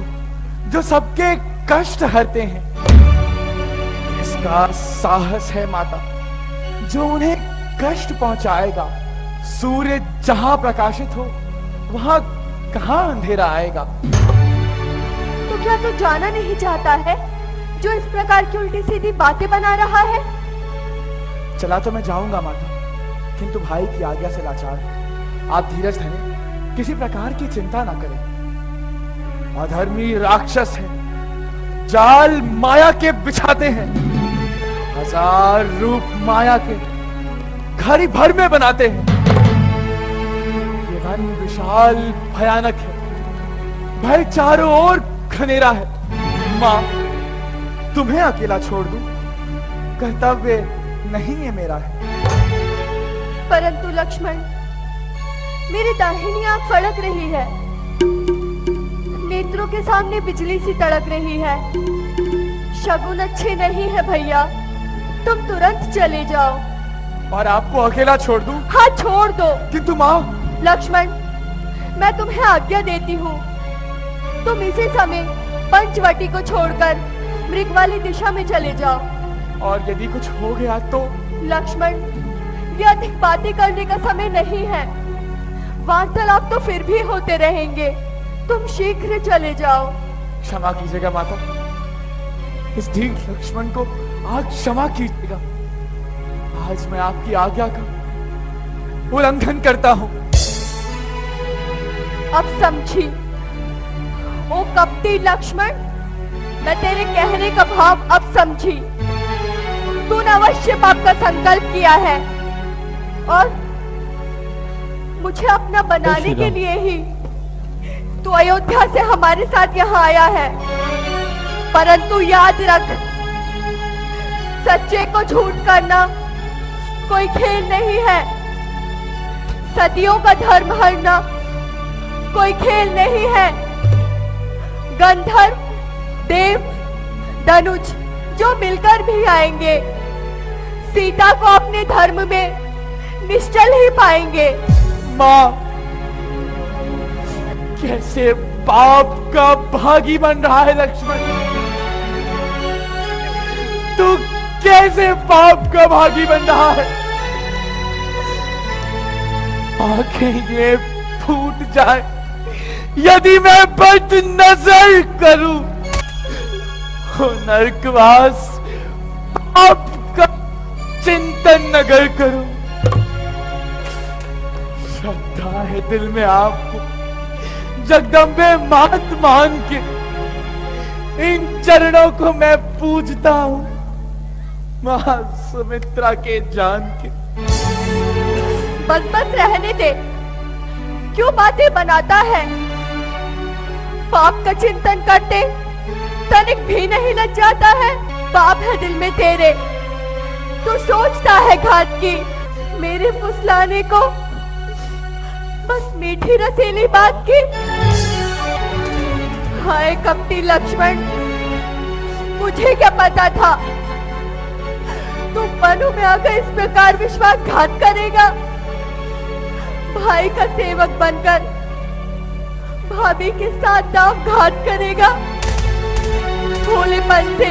जो सबके कष्ट हरते हैं। इसका साहस है माता जो उन्हें कष्ट पहुंचाएगा। सूर्य जहां प्रकाशित हो वहां कहां अंधेरा आएगा। तो क्या तू जाना नहीं चाहता है जो इस प्रकार की उल्टी सीधी बातें बना रहा है? चला तो मैं जाऊंगा माता, किंतु भाई की आज्ञा से लाचार। आप धीरज धरें, किसी प्रकार की चिंता ना करें। अधर्मी राक्षस है, जाल माया के बिछाते हैं, हजार रूप माया के घड़ी भर में बनाते हैं। ये वन विशाल भयानक है, भय चारों ओर घनेरा है। माँ, तुम्हें अकेला छोड़ दूं, कर्तव्य नहीं है मेरा है। परंतु लक्ष्मण, मेरी दाहिनी आंख फड़क रही है, नेत्रों के सामने बिजली सी तड़क रही है। शगुन अच्छे नहीं है भैया, तुम तुरंत चले जाओ। और आपको अकेला छोड़ दूं? हाँ, छोड़ दो। किंतु माँ। लक्ष्मण, मैं तुम्हें आज्ञा देती हूँ, तुम इसी समय पंचवटी को छोड़कर मृग वाली दिशा में चले जाओ। और यदि कुछ हो गया तो? लक्ष्मण, यह अधिक बातें करने का समय नहीं है, वार्तालाप तो फिर भी होते रहेंगे, तुम शीघ्र चले जाओ। क्षमा कीजिएगा माता, इस ढीठ लक्ष्मण को आज क्षमा कीजिएगा। आज मैं आपकी आज्ञा का उल्लंघन करता हूँ। अब समझी? ओ कपटी लक्ष्मण, मैं तेरे कहने का भाव अब समझी। तूने अवश्य पाप का संकल्प किया है और मुझे अपना बनाने के लिए ही तू अयोध्या से हमारे साथ यहाँ आया है। परंतु याद रख, सच्चे को झूठ करना कोई खेल नहीं है, सदियों का धर्म हरना कोई खेल नहीं है। गंधर्व, देव, धनुष जो मिलकर भी आएंगे, सीता को अपने धर्म में निश्चल ही पाएंगे। माँ, कैसे पाप का भागी बन रहा है लक्ष्मण? तू कैसे पाप का भागी बन रहा है? आंखें ये फूट जाए यदि मैं बद नजर करूं। नरकवास पाप का चिंतन नगर करूं। श्रद्धा है दिल में आपको जगदम्बे मात मान के, इन चरणों को मैं पूजता हूं मां सुमित्रा के जान के। बस बस रहने दे, क्यों बातें बनाता है? पाप का चिंतन करते तनिक भी नहीं लग जाता है? पाप है दिल में तेरे, तू सोचता है घात की, मेरे फुसलाने को बस मीठी रसीली बात की। हाय कपटी लक्ष्मण, मुझे क्या पता था तुम मनु में आकर इस प्रकार विश्वासघात करेगा। भाई का सेवक बनकर भाभी के साथ दावघात करेगा। भोलेपन से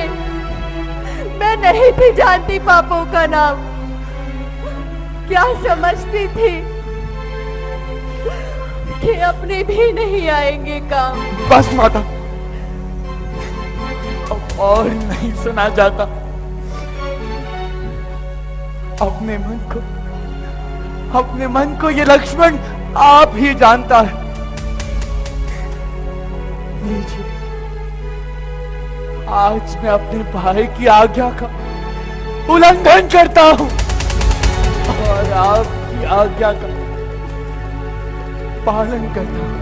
मैं नहीं थी जानती पापों का नाम, क्या समझती थी कि अपने भी नहीं आएंगे काम। बस माता, अब और नहीं सुना जाता। अपने मन को ये लक्ष्मण आप ही जानता है। लीजिए, आज मैं अपने भाई की आज्ञा का उल्लंघन करता हूं और आपकी आज्ञा का पालन करता हूं।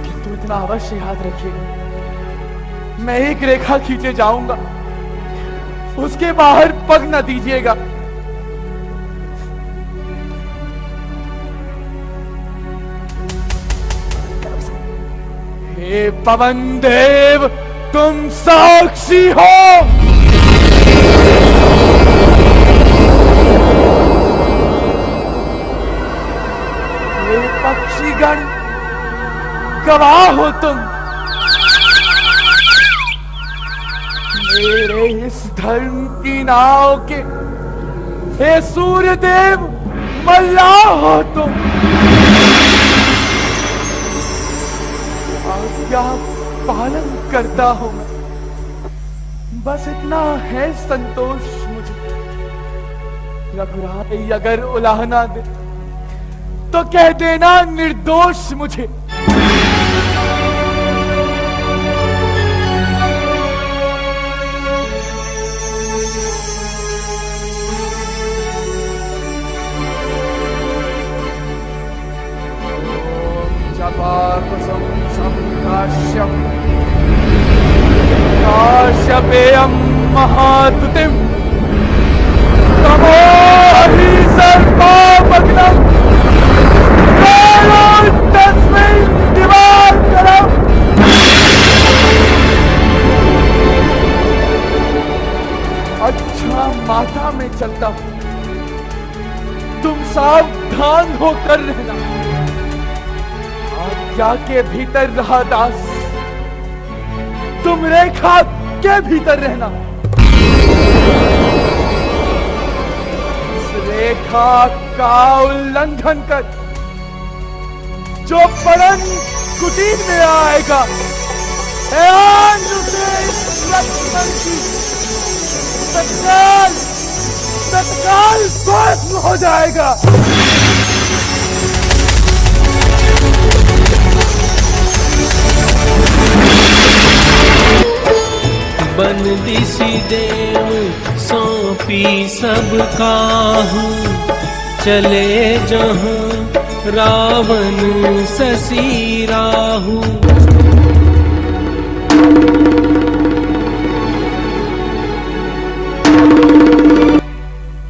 किंतु इतना अवश्य याद रखिएगा, मैं एक रेखा खींचे जाऊंगा, उसके बाहर पग न दीजिएगा। हे पवन देव, तुम साक्षी हो। हे पक्षीगण, गवाह हो तुम। मेरे इस धर्म की नाव के हे सूर्य देव, मल्लाह हो तुम। आज्ञा पालन करता हूं मैं, बस इतना है संतोष मुझे। रघुराई अगर उलाहना दे तो कह देना निर्दोष मुझे। काश्यपेयं महातुतिं तमो हि सर्वमग्नं तस्मिन् दिवाकरम्। अच्छा माता में चलता हूं, तुम सावधान होकर रहना। आज्ञा के भीतर रहा दास, तुम रेखा के भीतर रहना। इस रेखा का उल्लंघन कर जो पड़न कुटीर में आएगा, लक्ष्मण की तत्काल भस्म हो जाएगा। बनदिसी देव सौंपी सब काहू, चले जहाँ रावण शशि राहु।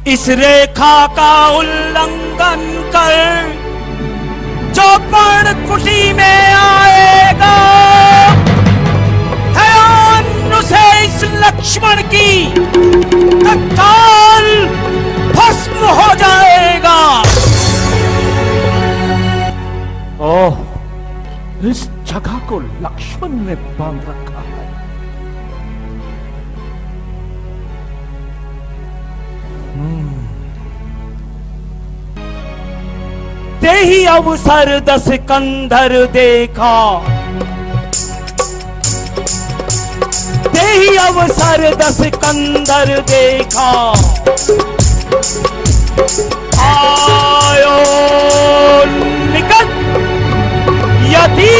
इस रेखा का उल्लंघन कर जो पर्ण कुटी में आएगा, उसे इस लक्ष्मण की तत्काल भस्म हो जाएगा। ओह, इस जगह को लक्ष्मण ने बांध रखा है। तेही अवसर दस कंधर देखा, तेही अवसर दस कंधर देखा। आयो निकट यति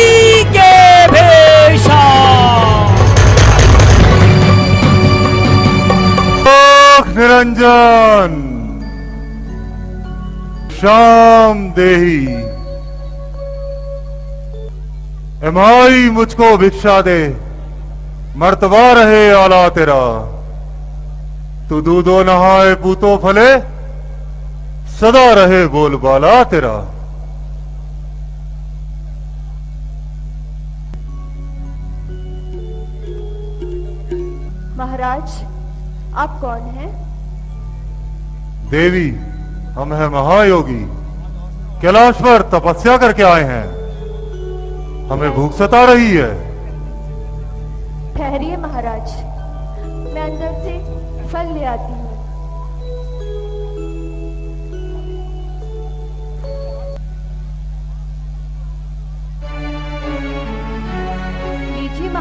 के भेषा। निरंजन श्याम देही, एमाई मुझको भिक्षा दे, मर्तबा रहे आला तेरा। तू दूधो नहाए पूतो फले, सदा रहे बोलबाला तेरा। महाराज, आप कौन हैं? देवी, हम हैं महायोगी, कैलाश पर तपस्या करके आए हैं। हमें भूख सता रही है। ठहरिए महाराज, मैं अंदर से फल ले आती हूँ।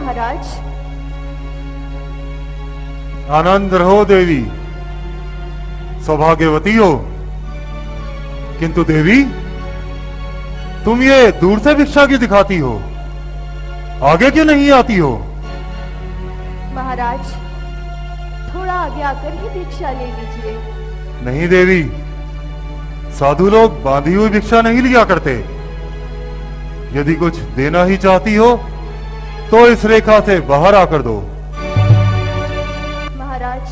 महाराज। आनंद रहो देवी, सौभाग्यवती हो। किंतु देवी, तुम ये दूर से भिक्षा की दिखाती हो, आगे क्यों नहीं आती हो? महाराज, थोड़ा आगे आकर ही भिक्षा ले लीजिए। नहीं देवी, साधु लोग बांधी हुई भिक्षा नहीं लिया करते। यदि कुछ देना ही चाहती हो तो इस रेखा से बाहर आकर दो। महाराज,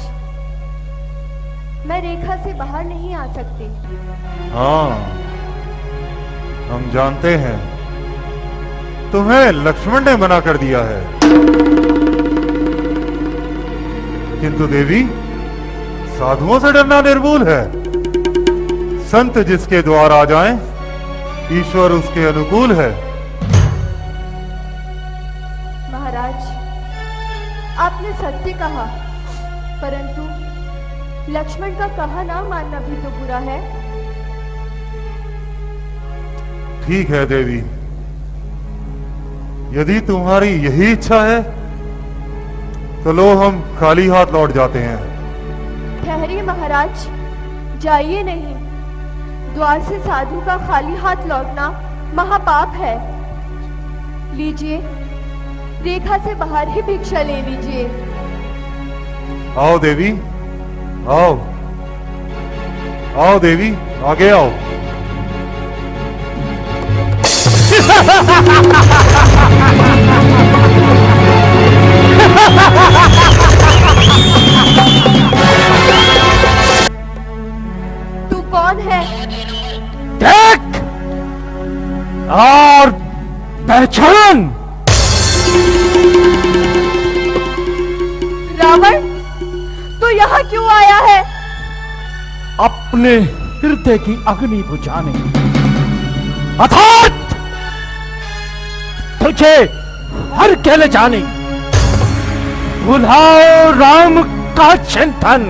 मैं रेखा से बाहर नहीं आ सकती। हाँ, हम जानते हैं, तुम्हें लक्ष्मण ने मना कर दिया है। किंतु देवी, साधुओं से डरना निर्मूल है। संत जिसके द्वार आ जाएं, ईश्वर उसके अनुकूल है। महाराज, आपने सत्य कहा, परंतु लक्ष्मण का कहा ना मानना भी तो बुरा है। ठीक है देवी, यदि तुम्हारी यही इच्छा है तो लो, हम खाली हाथ लौट जाते हैं। ठहरिए महाराज, जाइए नहीं। द्वार से साधु का खाली हाथ लौटना महापाप है। लीजिए, रेखा से बाहर ही भिक्षा ले लीजिए। आओ देवी, आओ आओ देवी, आगे आओ। तू कौन है? देख और पहचान। रावण, तू यहाँ क्यों आया है? अपने हृदय की अग्नि बुझाने, अर्थात तुझे हर के ले जाने। बुलाओ राम का चिंतन,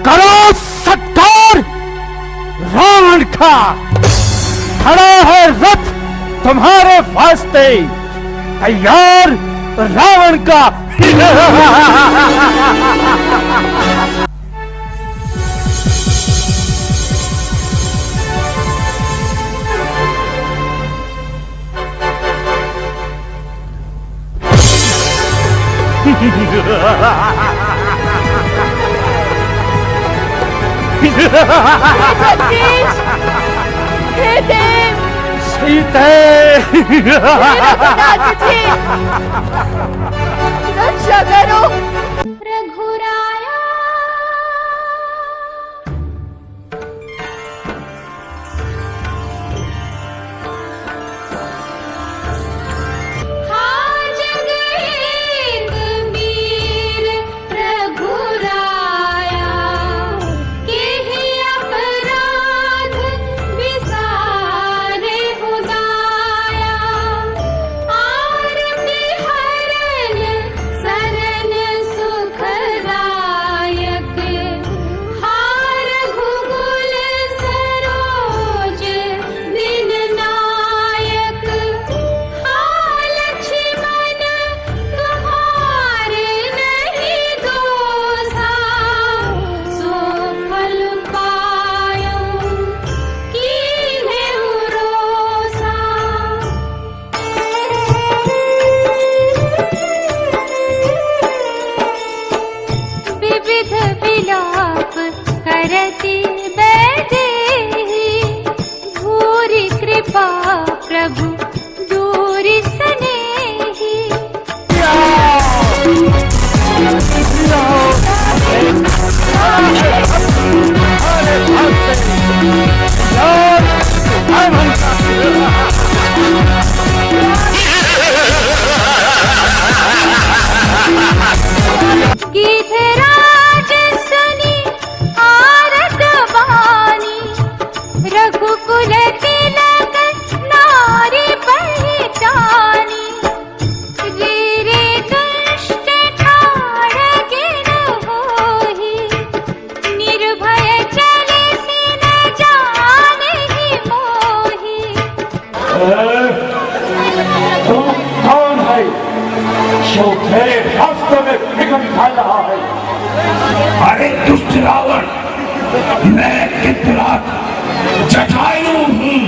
करो सत्कार रावण का। खड़ा है रथ तुम्हारे वास्ते, तैयार रावण का। जगदीश, हे देव, सीते, रक्षा करो। रघुराया आ अरे दुष्ट रावण, मैं चित्रराज जटायु हूँ।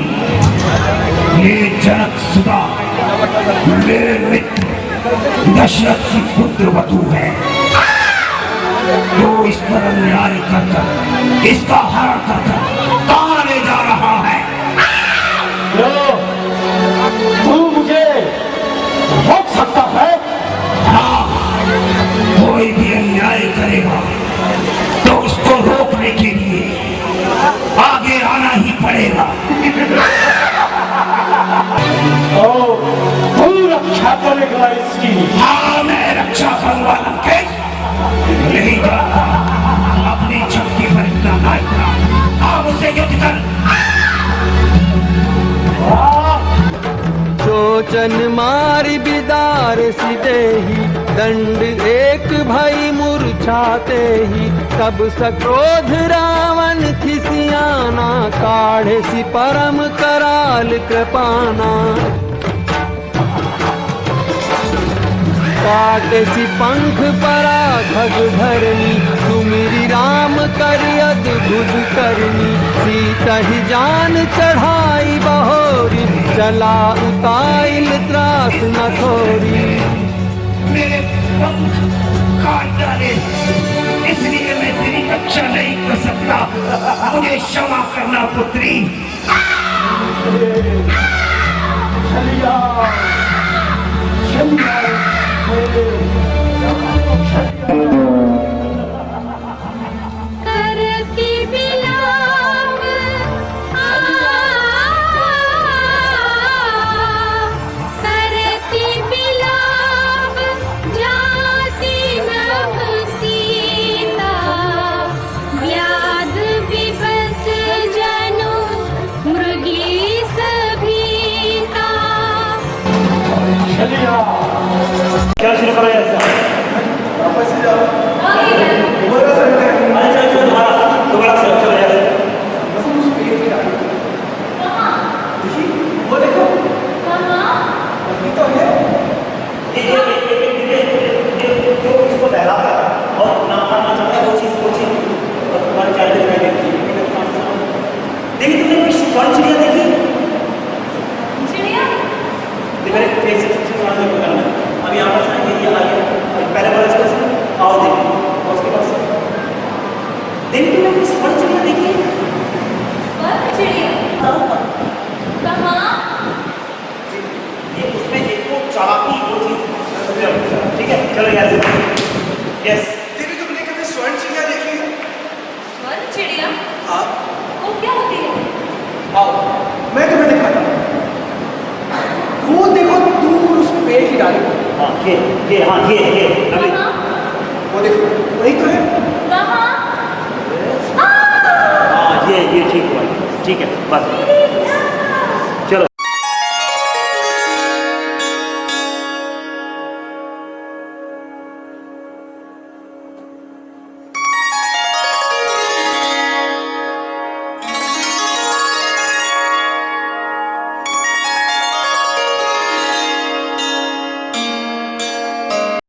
ये जनक सुधा मेरे मित्र दशरथ की पुत्र वधू है। तो इस पर अन्याय कर इसका हरण कर कहाँ ले जा रहा है? तू मुझे रोक सकता है? हाँ, कोई भी अन्याय करेगा तो उसको रोकने के लिए आगे आना ही पड़ेगा। तू रक्षा करेगा इसकी? हाँ, मैं रक्षा करूंगा लंकेश। यही जानता अपनी शक्ति पर इतना नायक आप उसे युद्ध कर। चोचन मारी बिदार सिदे ही दंड एक भई मूर्छाते ही तब सक्रोध रावण खिसियाना काढ़े सी परम कराल कृपाना काटे सी पंख परा खग धरनी सुमिरी राम कर अद्भुत करनी सीता ही जान चढ़ाई बहोरी चला उताइल त्रास न थोरी। मेरे पंख काट डाले इसलिए मैं तेरी रक्षा नहीं कर सकता। मुझे क्षमा करना पुत्री। करती बिलाव करती बिलाव जाती नभ सीता व्याध विवश जनु मृगी सभीता। क्या शुरू करो यार? अभी आप पहले बोला आओ देखिए उसके पास देखिए तुमने कोई स्वर्ण चिड़िया देखी? स्वर्ण चिड़िया? कहाँ? ये उसमें एक वो चालाकी वो चीज। ठीक है चलो यस देवी तुमने कभी स्वर्ण चिड़िया देखी है? स्वर्ण चिड़िया? हाँ। वो क्या होती है? आओ मैं तुम्हें दिखाता हूँ। वो देखो दूर उस पेड़ की डाली पर। हाँ ये वो देखो वही तो है। कहाँ? हाँ ये ठीक हुआ। ठीक है बस